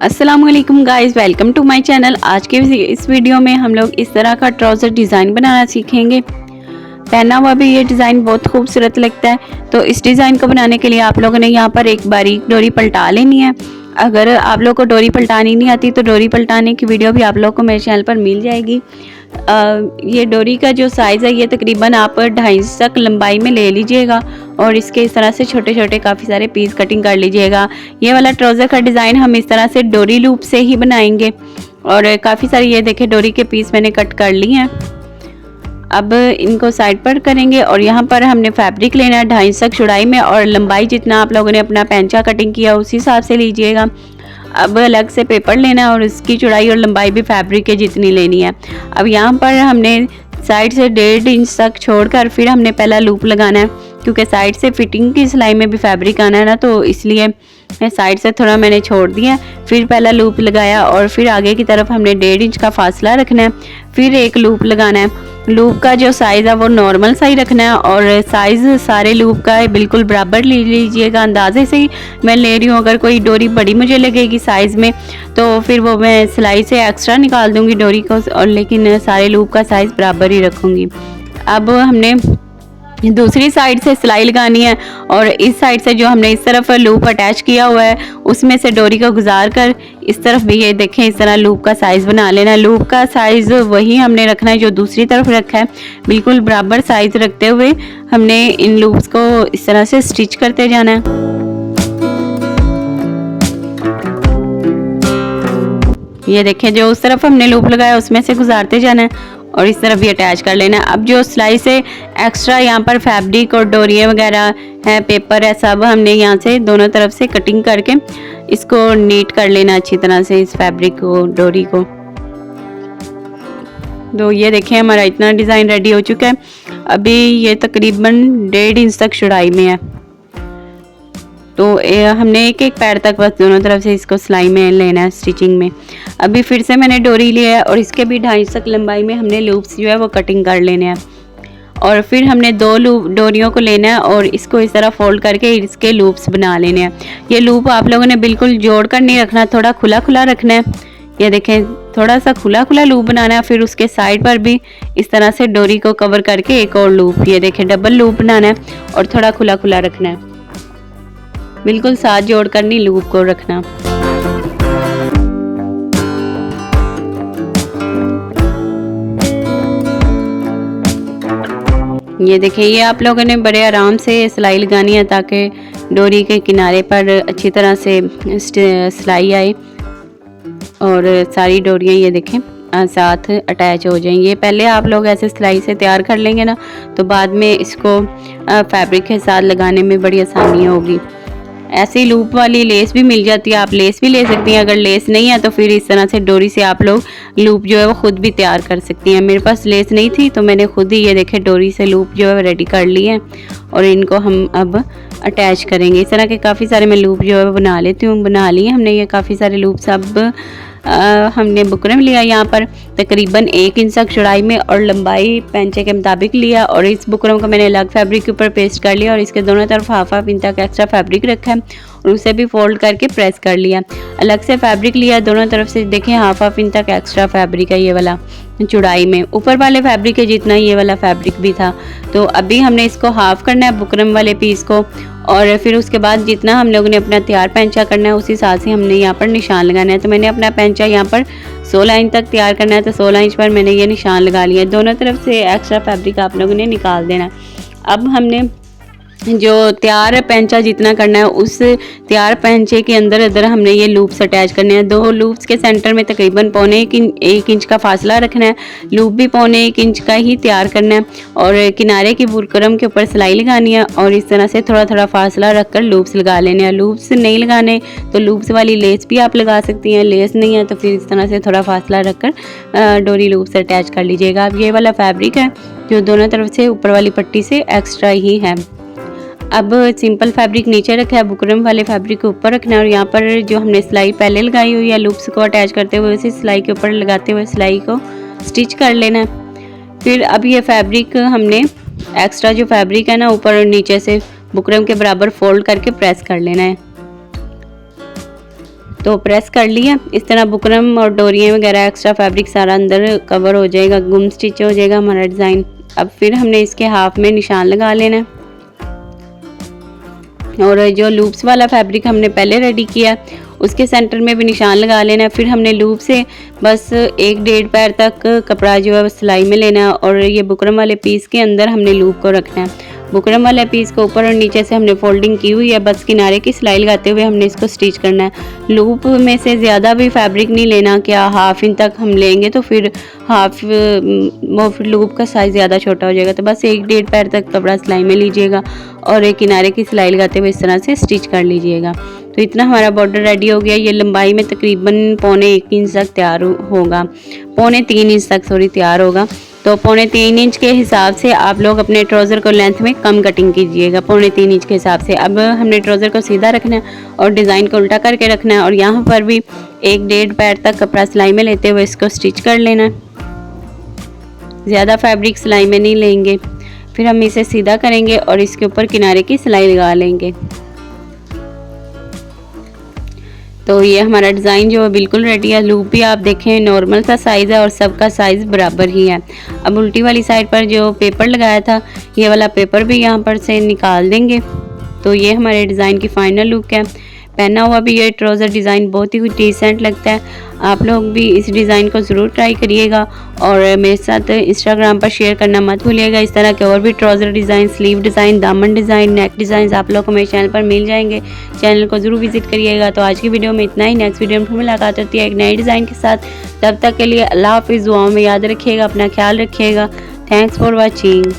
अस्सलाम वालेकुम guys, welcome to my channel. आज के इस वीडियो में हम लोग इस तरह का ट्राउज़र डिज़ाइन बनाना सीखेंगे। पहना हुआ भी ये डिज़ाइन बहुत खूबसूरत लगता है। तो इस डिज़ाइन को बनाने के लिए आप लोगों ने यहाँ पर एक बारीक डोरी पलटा लेनी है। अगर आप लोग को डोरी पलटानी नहीं आती तो डोरी पलटाने की वीडियो भी आप लोग को मेरे चैनल पर मिल जाएगी। ये डोरी का जो साइज़ है ये तकरीबन आप 2.5 तक लंबाई में ले लीजिएगा और इसके इस तरह से छोटे छोटे काफ़ी सारे पीस कटिंग कर लीजिएगा। ये वाला ट्राउज़र का डिज़ाइन हम इस तरह से डोरी लूप से ही बनाएंगे और काफ़ी सारी ये देखें डोरी के पीस मैंने कट कर लिए हैं। अब इनको साइड पर करेंगे और यहाँ पर हमने फैब्रिक लेना है 2.5 तक चौड़ाई में और लंबाई जितना आप लोगों ने अपना पैंचा कटिंग किया उसी हिसाब से लीजिएगा। अब अलग से पेपर लेना है और उसकी चौड़ाई और लंबाई भी फैब्रिक के जितनी लेनी है। अब यहाँ पर हमने साइड से 1.5 इंच तक छोड़कर फिर हमने पहला लूप लगाना है, क्योंकि साइड से फिटिंग की सिलाई में भी फैब्रिक आना है ना, तो इसलिए साइड से थोड़ा मैंने छोड़ दिया। फिर पहला लूप लगाया और फिर आगे की तरफ हमने 1.5 इंच का फासला रखना है। फिर एक लूप लगाना है। लूप का जो साइज़ है वो नॉर्मल सा ही रखना है और साइज़ सारे लूप का बिल्कुल बराबर ले लीजिएगा। अंदाजे से ही मैं ले रही हूँ। अगर कोई डोरी बड़ी मुझे लगेगी साइज़ में तो फिर वो मैं सिलाई से एक्स्ट्रा निकाल दूँगी डोरी को, और लेकिन सारे लूप का साइज़ बराबर ही रखूँगी। अब हमने दूसरी साइड से सिलाई लगानी है और इस साइड से जो हमने इस तरफ लूप अटैच किया हुआ है उसमें से डोरी को गुजार कर इस तरफ भी ये देखें इस तरह लूप का साइज़ बना लेना। लूप का साइज़ वही हमने रखना है जो दूसरी तरफ रखा है, बिल्कुल बराबर साइज़ रखते हुए हमने इन लूप्स को इस तरह से स्टिच करते जाना है। ये देखें जो उस तरफ हमने लूप लगाया उसमें से गुजारते जाना है और इस तरफ भी अटैच कर लेना है। अब जो सिलाई से एक्स्ट्रा यहाँ पर फैब्रिक और डोरियाँ वगैरह है, पेपर है, सब हमने यहाँ से दोनों तरफ से कटिंग करके इसको नीट कर लेना अच्छी तरह से इस फैब्रिक को, डोरी को। तो ये देखें हमारा इतना डिज़ाइन रेडी हो चुका है। अभी ये तकरीबन 1.5 इंच तक चौड़ाई में है। तो हमने एक एक पैर तक बस दोनों तरफ से इसको सिलाई में लेना है, स्टिचिंग में। अभी फिर से मैंने डोरी लिया है और इसके भी 2.5 तक लंबाई में हमने लूप्स जो है वो कटिंग कर लेने हैं। और फिर हमने 2 लूप डोरियों को लेना है और इसको इस तरह फोल्ड करके इसके लूप्स बना लेने हैं। ये लूप आप लोगों ने बिल्कुल जोड़ कर नहीं रखना, थोड़ा खुला खुला रखना है। ये देखें थोड़ा सा खुला खुला लूप बनाना है। फिर उसके साइड पर भी इस तरह से डोरी को कवर करके एक और लूप, ये देखें डबल लूप बनाना है और थोड़ा खुला खुला रखना है, बिल्कुल साथ जोड़ कर नहीं लूप को रखना। ये देखिए ये आप लोगों ने बड़े आराम से सिलाई लगानी है ताकि डोरी के किनारे पर अच्छी तरह से सिलाई आए और सारी डोरियाँ ये देखें साथ अटैच हो जाएंगी। ये पहले आप लोग ऐसे सिलाई से तैयार कर लेंगे ना, तो बाद में इसको फैब्रिक के साथ लगाने में बड़ी आसानी होगी। ऐसी लूप वाली लेस भी मिल जाती है, आप लेस भी ले सकती हैं। अगर लेस नहीं है तो फिर इस तरह से डोरी से आप लोग लूप जो है वो खुद भी तैयार कर सकती हैं। मेरे पास लेस नहीं थी तो मैंने खुद ही ये देखे डोरी से लूप जो है रेडी कर लिए हैं और इनको हम अब अटैच करेंगे। इस तरह के काफ़ी सारे मैं लूप जो है बना लेती हूँ, बना लिए हमने ये काफ़ी सारे लूप्स। अब हमने बुकरम लिया यहाँ पर तकरीबन 1 इंच तक चौड़ाई में और लंबाई पैंचे के मुताबिक लिया और इस बुकरम को मैंने अलग फैब्रिक के ऊपर पेस्ट कर लिया और इसके दोनों तरफ हाफ इंच तक एक्स्ट्रा फैब्रिक रखा है और उसे भी फोल्ड करके प्रेस कर लिया। अलग से फैब्रिक लिया दोनों तरफ से, देखें हाफ इंच तक एक्स्ट्रा फैब्रिक है ये वाला चौड़ाई में। ऊपर वाले फैब्रिक के जितना ये वाला फैब्रिक भी था। तो अभी हमने इसको हाफ करना है बुकरम वाले पीस को और फिर उसके बाद जितना हम लोगों ने अपना तैयार पैंचा करना है उसी हिसाब से हमने यहाँ पर निशान लगाना है। तो मैंने अपना पैंचा यहाँ पर 16 इंच तक तैयार करना है, तो 16 इंच पर मैंने ये निशान लगा लिया। दोनों तरफ से एक्स्ट्रा फैब्रिक आप लोगों ने निकाल देना। अब हमने जो तैयार पैंचा जितना करना है उस तैयार पैंचे के अंदर हमने ये लूप्स अटैच करने हैं। 2 लूप्स के सेंटर में तकरीबन 1 इंच का फासला रखना है। लूप भी 1 इंच का ही तैयार करना है और किनारे की बुकरम के ऊपर सिलाई लगानी है और इस तरह से थोड़ा थोड़ा फासला रखकर लूप्स लगा लेने हैं। लूप्स नहीं लगाने तो लूप्स वाली लेस भी आप लगा सकती हैं, लेस नहीं है तो फिर इस तरह से थोड़ा फासला रखकर डोरी लूप से अटैच कर लीजिएगा। अब ये वाला फैब्रिक है जो दोनों तरफ से ऊपर वाली पट्टी से एक्स्ट्रा ही है। अब सिंपल फैब्रिक नीचे रखा है, बुकरम वाले फैब्रिक के ऊपर रखना है और यहाँ पर जो हमने सिलाई पहले लगाई हुई है लूप्स को अटैच करते हुए उसी सिलाई के ऊपर लगाते हुए सिलाई को स्टिच कर लेना है। फिर अब ये फैब्रिक हमने एक्स्ट्रा जो फैब्रिक है ना ऊपर और नीचे से बुकरम के बराबर फोल्ड करके प्रेस कर लेना है। तो प्रेस कर लिया। इस तरह बुकरम और डोरियाँ वगैरह एक्स्ट्रा फैब्रिक सारा अंदर कवर हो जाएगा, गुम स्टिच हो जाएगा हमारा डिज़ाइन। अब फिर हमने इसके हाफ में निशान लगा लेना है और जो लूप्स वाला फैब्रिक हमने पहले रेडी किया उसके सेंटर में भी निशान लगा लेना है। फिर हमने लूप से बस 1-1.5 पैर तक कपड़ा जो है सिलाई में लेना है और ये बुकरम वाले पीस के अंदर हमने लूप को रखना है। बुकरम वाले पीस को ऊपर और नीचे से हमने फोल्डिंग की हुई है, बस किनारे की सिलाई लगाते हुए हमने इसको स्टिच करना है। लूप में से ज़्यादा भी फैब्रिक नहीं लेना, क्या हाफ इंच तक हम लेंगे तो फिर फिर लूप का साइज़ ज़्यादा छोटा हो जाएगा। तो बस 1-1.5 पैर तक कपड़ा सिलाई में लीजिएगा और एक किनारे की सिलाई लगाते हुए इस तरह से स्टिच कर लीजिएगा। तो इतना हमारा बॉर्डर रेडी हो गया। ये लंबाई में तकरीबन 1.25 इंच तक तैयार होगा, 3.25 इंच तक तैयार होगा। तो 3.25 इंच के हिसाब से आप लोग अपने ट्राउज़र को लेंथ में कम कटिंग कीजिएगा, 3.25 इंच के हिसाब से। अब हमने ट्राउज़र को सीधा रखना है और डिज़ाइन को उल्टा करके रखना है और यहाँ पर भी 1-1.5 पैर तक कपड़ा सिलाई में लेते हुए इसको स्टिच कर लेना है। ज़्यादा फैब्रिक सिलाई में नहीं लेंगे। फिर हम इसे सीधा करेंगे और इसके ऊपर किनारे की सिलाई लगा लेंगे। तो ये हमारा डिज़ाइन जो है बिल्कुल रेडी है। लूप भी आप देखें नॉर्मल सा साइज़ है और सबका साइज़ बराबर ही है। अब उल्टी वाली साइड पर जो पेपर लगाया था ये वाला पेपर भी यहाँ पर से निकाल देंगे। तो ये हमारे डिज़ाइन की फाइनल लुक है। पहना हुआ भी ये ट्राउज़र डिज़ाइन बहुत ही डिसेंट लगता है। आप लोग भी इस डिज़ाइन को ज़रूर ट्राई करिएगा और मेरे साथ इंस्टाग्राम पर शेयर करना मत भूलिएगा। इस तरह के और भी ट्राउज़र डिज़ाइन, स्लीव डिज़ाइन, दामन डिज़ाइन, नेक डिज़ाइन आप लोग को मेरे चैनल पर मिल जाएंगे। चैनल को ज़रूर विजिट करिएगा। तो आज की वीडियो में इतना ही। नेक्स्ट वीडियो में फिर मुलाकात होती है एक नए डिज़ाइन के साथ। तब तक के लिए अल्लाह हाफ़िज़। दुआओं में याद रखिएगा, अपना ख्याल रखिएगा। Thanks for watching.